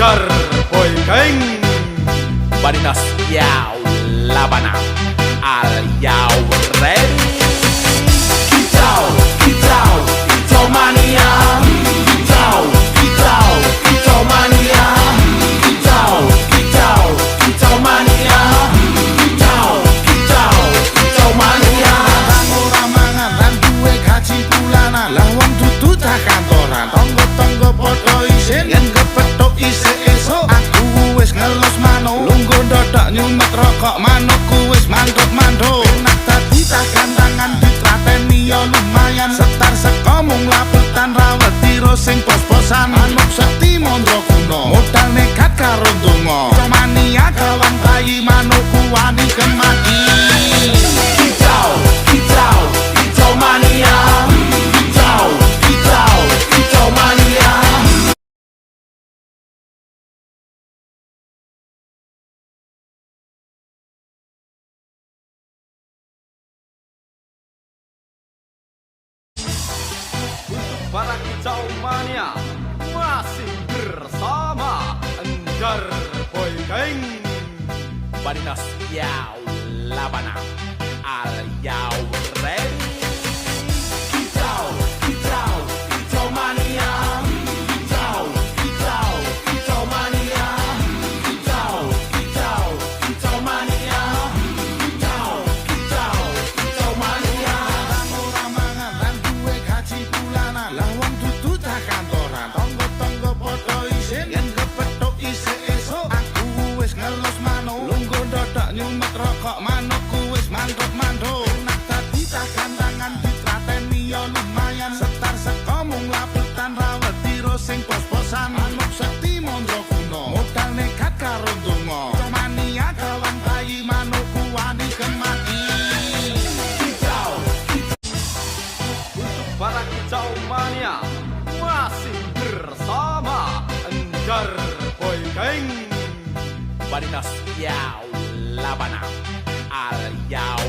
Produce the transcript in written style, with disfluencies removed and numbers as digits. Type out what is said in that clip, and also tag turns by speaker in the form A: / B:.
A: Anjar Boy Gang Barinas Yau Labana Al Yau Ready Kicau, kicau, kicau mania Kicau, kicau, kicau mania Kicau, kicau, kicau mania Kicau, kicau, kicau mania
B: Ora mangan lan duwe gaji bulanan lah wong dudu tak kantoran tonggo-tonggo padha isin yen kepethuk isih esuk aku wis ngelos manuk lungguh ndodok nyumet rokok manukku wis manduk-manduk nak dadi tak gantangan ditrateni ya lumayan setar seko mung laputan raweti sing pos-posan manuk sekti mondro kuno modal nekat karo donga mania kawan bayi manukku wani kemati.
A: Kicau, kicau, kicau mania Kicau, kicau, kicau mania Untuk para kicau mania masih bersama Anjar Boy Gang Barinas Yau Labana Al Yau Ready Kicau, kicau, kicau mania Kicau, kicau, kicau mania Kicau, kicau, kicau mania Kicau, kicau, kicau mania
B: Ora mangan lan duwe gaji bulanan lah wong dudu tak kantoran tonggo-tonggo padha isin yen kepethuk isih esuk aku wis ngelos manuk lungguh ndodok nyumet rokok manukku wis manduk-manduk nak dadi tak gantangan ditrateni ya lumayan setar seko mung laputan raweti sing pos-posan manuk sekti mondro kuno modal nekat karo donga mania kawan bayi manukku wani kemati.
A: Untuk para kicau mania masih bersama Anjar Boy Gang Barinas Yau Labana Al Yau